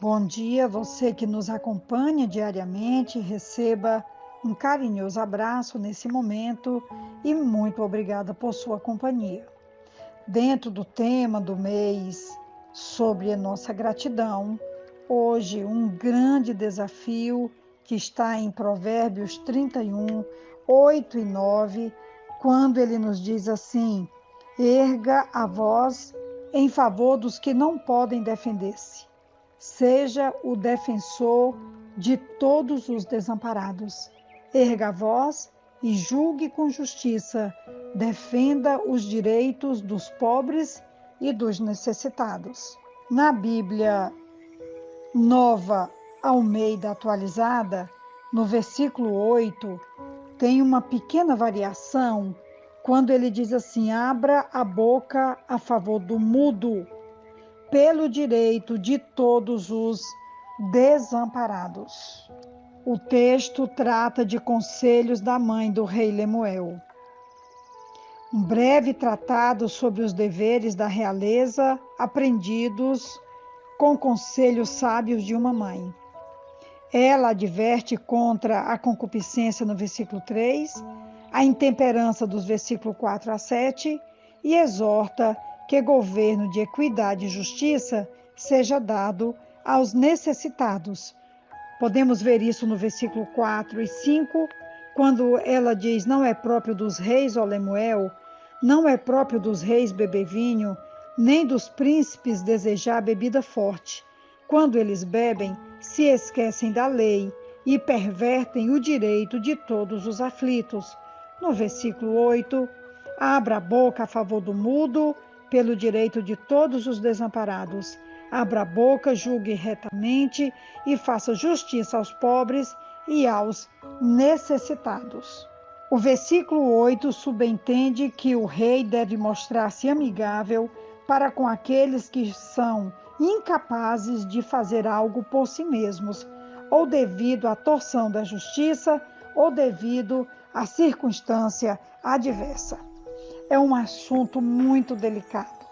Bom dia, você que nos acompanha diariamente, receba um carinhoso abraço nesse momento e muito obrigada por sua companhia. Dentro do tema do mês sobre a nossa gratidão, hoje um grande desafio que está em Provérbios 31, 8 e 9, quando ele nos diz assim: erga a voz em favor dos que não podem defender-se. Seja o defensor de todos os desamparados. Erga a voz e julgue com justiça. Defenda os direitos dos pobres e dos necessitados. Na Bíblia Nova Almeida Atualizada, no versículo 8, tem uma pequena variação quando ele diz assim: abra a boca a favor do mudo, pelo direito de todos os desamparados. O texto trata de conselhos da mãe do rei Lemuel. Um breve tratado sobre os deveres da realeza aprendidos com conselhos sábios de uma mãe. Ela adverte contra a concupiscência no versículo 3, a intemperança dos versículos 4 a 7 e exorta que governo de equidade e justiça seja dado aos necessitados. Podemos ver isso no versículo 4 e 5, quando ela diz: não é próprio dos reis, ó Lemuel, não é próprio dos reis beber vinho, nem dos príncipes desejar bebida forte. Quando eles bebem, se esquecem da lei e pervertem o direito de todos os aflitos. No versículo 8, abra a boca a favor do mudo, pelo direito de todos os desamparados. Abra a boca, julgue retamente e faça justiça aos pobres e aos necessitados. O versículo 8 subentende que o rei deve mostrar-se amigável para com aqueles que são incapazes de fazer algo por si mesmos, ou devido à torção da justiça, ou devido à circunstância adversa. É um assunto muito delicado.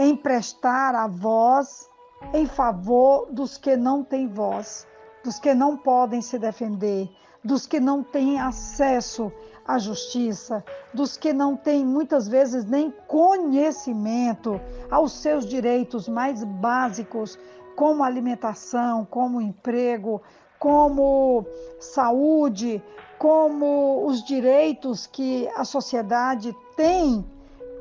Emprestar a voz em favor dos que não têm voz, dos que não podem se defender, dos que não têm acesso à justiça, dos que não têm muitas vezes nem conhecimento aos seus direitos mais básicos, como alimentação, como emprego, como saúde, como os direitos que a sociedade tem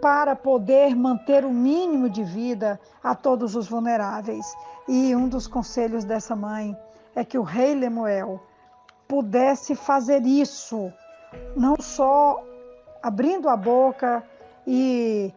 para poder manter o mínimo de vida a todos os vulneráveis. E um dos conselhos dessa mãe é que o rei Lemuel pudesse fazer isso, não só abrindo a boca e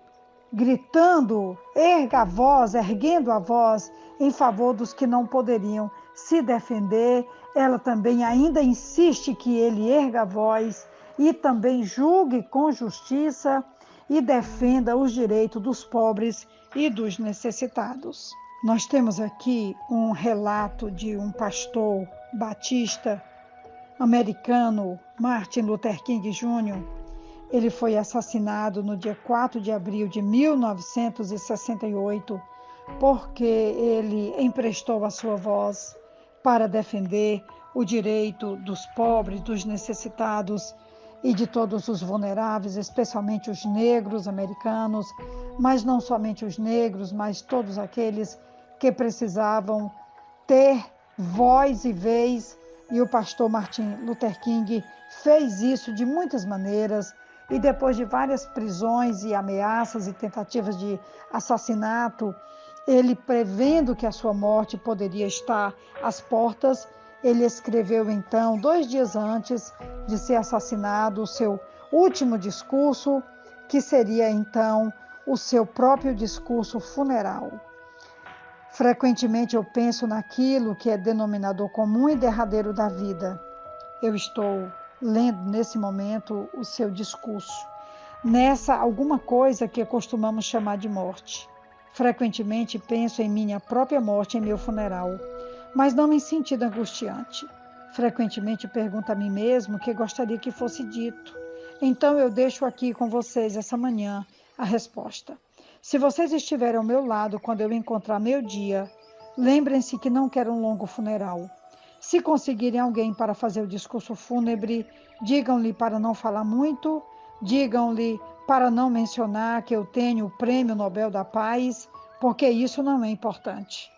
gritando, erguendo a voz em favor dos que não poderiam se defender. Ela também ainda insiste que ele erga a voz e também julgue com justiça e defenda os direitos dos pobres e dos necessitados. Nós temos aqui um relato de um pastor batista americano, Martin Luther King Jr. Ele foi assassinado no dia 4 de abril de 1968 porque ele emprestou a sua voz para defender o direito dos pobres, dos necessitados e de todos os vulneráveis, especialmente os negros americanos, mas não somente os negros, mas todos aqueles que precisavam ter voz e vez. E o pastor Martin Luther King fez isso de muitas maneiras, e depois de várias prisões e ameaças e tentativas de assassinato, ele prevendo que a sua morte poderia estar às portas, ele escreveu então, 2 dias antes de ser assassinado, o seu último discurso, que seria então o seu próprio discurso funeral. Frequentemente eu penso naquilo que é denominador comum e derradeiro da vida. Eu estou lendo nesse momento o seu discurso. Nessa alguma coisa que costumamos chamar de morte. Frequentemente penso em minha própria morte em meu funeral, mas não em sentido angustiante. Frequentemente pergunto a mim mesmo o que gostaria que fosse dito. Então eu deixo aqui com vocês essa manhã a resposta. Se vocês estiverem ao meu lado quando eu encontrar meu dia, Lembrem-se que não quero um longo funeral. Se conseguirem alguém para fazer o discurso fúnebre, digam-lhe para não falar muito, digam-lhe para não mencionar que eu tenho o Prêmio Nobel da Paz, porque isso não é importante.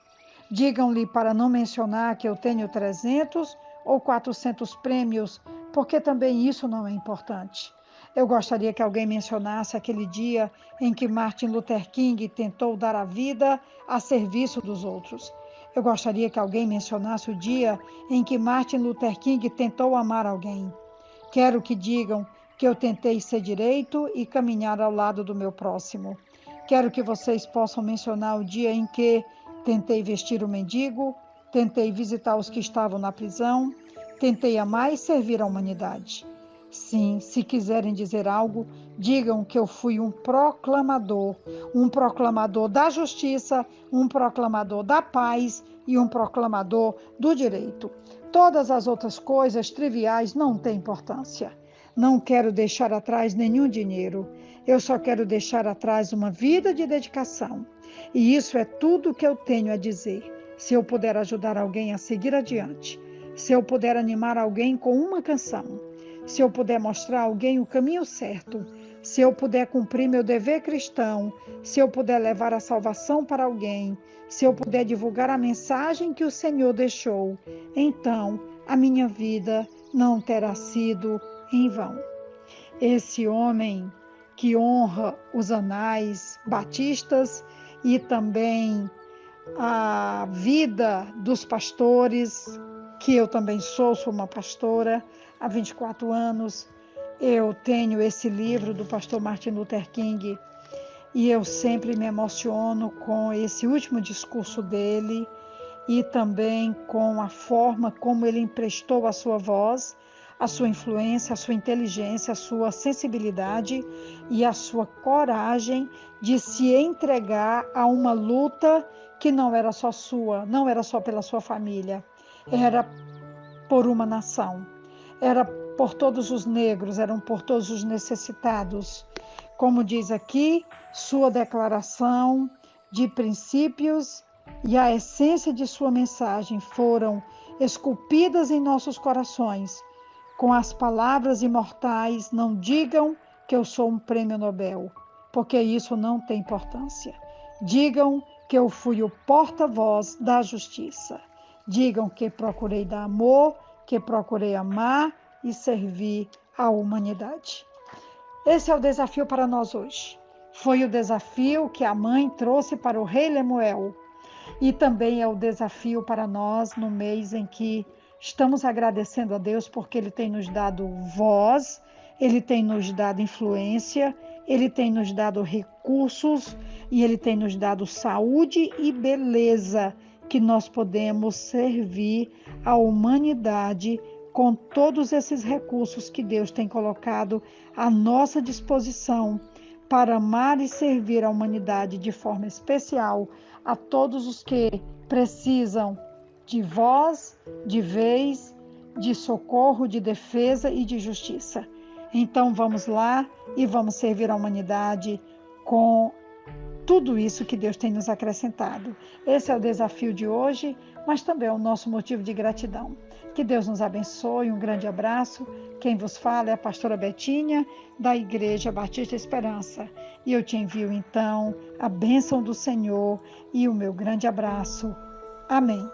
Digam-lhe para não mencionar que eu tenho 300 ou 400 prêmios, porque também isso não é importante. Eu gostaria que alguém mencionasse aquele dia em que Martin Luther King tentou dar a vida a serviço dos outros. Eu gostaria que alguém mencionasse o dia em que Martin Luther King tentou amar alguém. Quero que digam que eu tentei ser direito e caminhar ao lado do meu próximo. Quero que vocês possam mencionar o dia em que tentei vestir o mendigo, tentei visitar os que estavam na prisão, tentei amar e servir a humanidade. Sim, se quiserem dizer algo, digam que eu fui um proclamador da justiça, um proclamador da paz e um proclamador do direito. Todas as outras coisas triviais não têm importância. Não quero deixar atrás nenhum dinheiro. Eu só quero deixar atrás uma vida de dedicação. E isso é tudo que eu tenho a dizer. Se eu puder ajudar alguém a seguir adiante, se eu puder animar alguém com uma canção, se eu puder mostrar a alguém o caminho certo, se eu puder cumprir meu dever cristão, se eu puder levar a salvação para alguém, se eu puder divulgar a mensagem que o Senhor deixou, então a minha vida não terá sido em vão. Esse homem que honra os anais batistas e também a vida dos pastores, que eu também sou uma pastora há 24 anos. Eu tenho esse livro do pastor Martin Luther King e eu sempre me emociono com esse último discurso dele e também com a forma como ele emprestou a sua voz, a sua influência, a sua inteligência, a sua sensibilidade e a sua coragem de se entregar a uma luta que não era só sua, não era só pela sua família, era por uma nação, era por todos os negros, eram por todos os necessitados. Como diz aqui, sua declaração de princípios e a essência de sua mensagem foram esculpidas em nossos corações com as palavras imortais: não digam que eu sou um prêmio Nobel, porque isso não tem importância. Digam que eu fui o porta-voz da justiça. Digam que procurei dar amor, que procurei amar e servir à humanidade. Esse é o desafio para nós hoje. Foi o desafio que a mãe trouxe para o rei Lemuel. E também é o desafio para nós no mês em que estamos agradecendo a Deus porque Ele tem nos dado voz, Ele tem nos dado influência, Ele tem nos dado recursos e Ele tem nos dado saúde e beleza que nós podemos servir à humanidade com todos esses recursos que Deus tem colocado à nossa disposição para amar e servir a humanidade de forma especial a todos os que precisam de voz, de vez, de socorro, de defesa e de justiça. Então vamos lá e vamos servir a humanidade com tudo isso que Deus tem nos acrescentado. Esse é o desafio de hoje, mas também é o nosso motivo de gratidão. Que Deus nos abençoe, um grande abraço. Quem vos fala é a pastora Betinha, da Igreja Batista Esperança. E eu te envio então a bênção do Senhor e o meu grande abraço. Amém.